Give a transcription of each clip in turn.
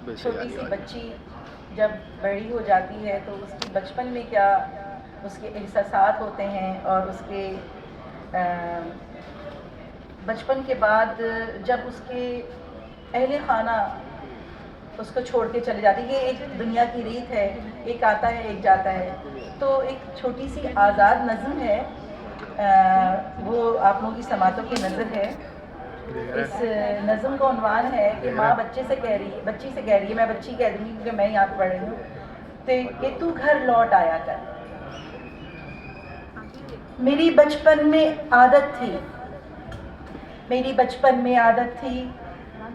چھوٹی سی بچی جب بڑی ہو جاتی ہے تو اس کی بچپن میں کیا اس کے احساسات ہوتے ہیں، اور اس کے بچپن کے بعد جب اس کے اہل خانہ اس کو چھوڑ کے چلے جاتے ہیں، یہ ایک دنیا کی ریت ہے، ایک آتا ہے ایک جاتا ہے. تو ایک چھوٹی سی آزاد نظم ہے، وہ آپ لوگوں کی سماعتوں کی نظر ہے. اس نظم کا عنوان ہے کہ ماں بچی سے کہہ رہی ہے، میں بچی کہہ دوں گی کیونکہ میں یہاں پہ پڑھ رہی ہوں، کہ تو گھر لوٹ آیا کر. میری بچپن میں عادت تھی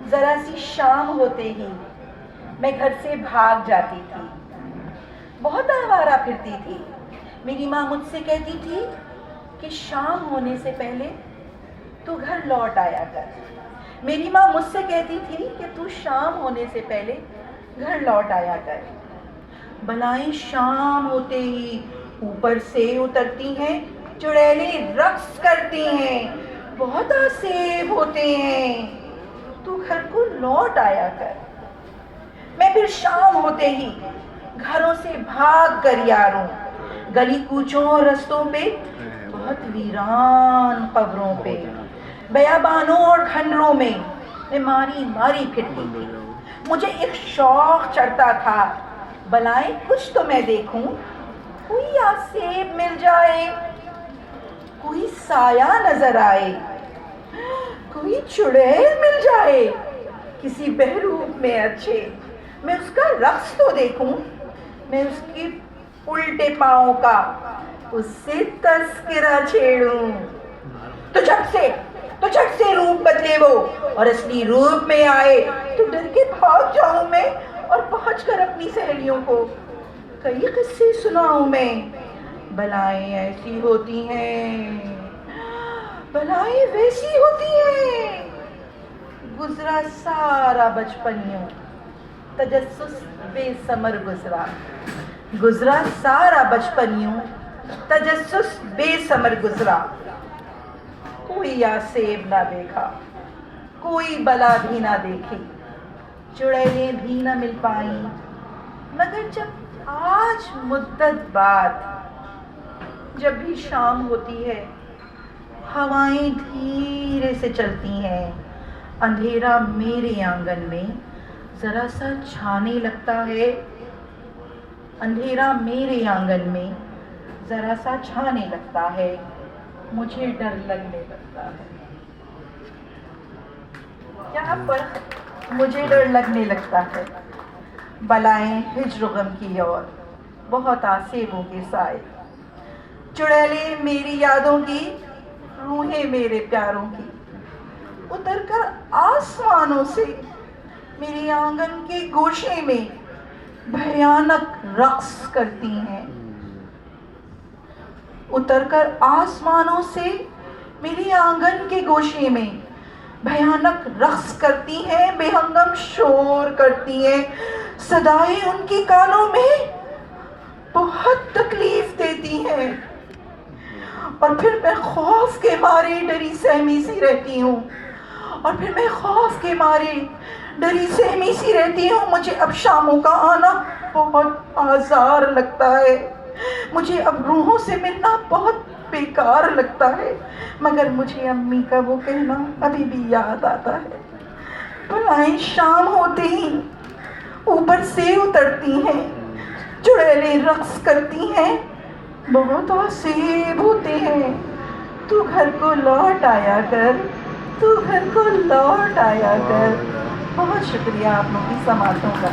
ذرا سی شام ہوتے ہی میں گھر سے بھاگ جاتی تھی. بہت آوارہ پھرتی تھی. میری ماں مجھ سے کہتی تھی کہ شام ہونے سے پہلے تو گھر لوٹ آیا کر. میری ماں مجھ سے کہتی تھی کہ تو شام ہونے سے پہلے گھر لوٹ آیا کر. بلائیں شام ہوتے ہی اوپر سے اترتی ہیں، چڑیلیں رقص کرتی ہیں، بہت آسیب ہوتے ہیں، تو گھر کو لوٹ آیا کر. میں پھر شام ہوتے ہی گھروں سے بھاگ کر یاروں، گلی کوچوں اور رستوں پہ، بہت ویران قبروں پہ، بیابانوں اور کھنڈروں میں ماری پھرتی تھی. مجھے ایک شوق چڑھتا تھا، بلائیں کچھ تو میں دیکھوں، کوئی آسیب مل جائے، کوئی سایہ نظر آئے، کوئی چڑیل مل جائے کسی بہروپ میں اچھے. میں اس کا رقص تو دیکھوں، میں اس کی الٹے پاؤں کا اس سے تذکرہ چھیڑوں. تو جھٹ سے روپ بدلے وہ اور اصلی روپ میں آئے تو ڈر کے بھاگ جاؤں میں، اور پہنچ کر اپنی سہیلیوں کو کئی قصے سناؤں میں. بلائیں ایسی ہوتی ہیں، بلائیں ویسی ہوتی ہیں. گزرا سارا بچپن یوں تجسس بے ثمر گزرا. گزرا سارا بچپن یوں تجسس بے ثمر گزرا. کوئی آسیب نہ دیکھا، کوئی بلا بھی نہ دیکھی، چڑیلیں بھی نہ مل پائیں. مگر جب آج مدت بعد جب بھی شام ہوتی ہے، ہوائیں دھیرے سے چلتی ہیں، اندھیرا میرے آنگن میں ذرا سا چھانے لگتا ہے. اندھیرا میرے آنگن میں ذرا سا چھانے لگتا ہے، مجھے ڈر لگنے لگتا ہے. کیا فرق، مجھے ڈر لگنے لگتا ہے. بلائیں ہجر و غم کی اور بہت آسیبوں کے سائے، چڑیلیں میری یادوں کی، روحیں میرے پیاروں کی، اتر کر آسمانوں سے میری آنگن کے گوشے میں بھیانک رقص کرتی ہیں. اتر کر آسمانوں سے میری آنگن کے گوشے میں بھیانک رقص کرتی ہیں، بے ہنگم شور کرتی ہیں. صدائیں ان کی کانوں میں بہت تکلیف دیتی ہیں، اور پھر میں خوف کے مارے ڈری سہمی سی رہتی ہوں. مجھے اب شاموں کا آنا بہت آزار لگتا ہے. مجھے اب روحوں سے ملنا بہت بیکار لگتا ہے، مگر مجھے امی کا وہ کہنا ابھی بھی یاد آتا ہے. بلائیں شام ہوتے ہی اوپر سے اترتی ہیں، چڑیلیں رقص کرتی ہیں، بہت آسیب ہوتے ہیں. تو گھر کو لوٹ آیا کر، تو گھر کو لوٹ آیا کر. بہت شکریہ آپ لوگوں کی سماعتوں کا.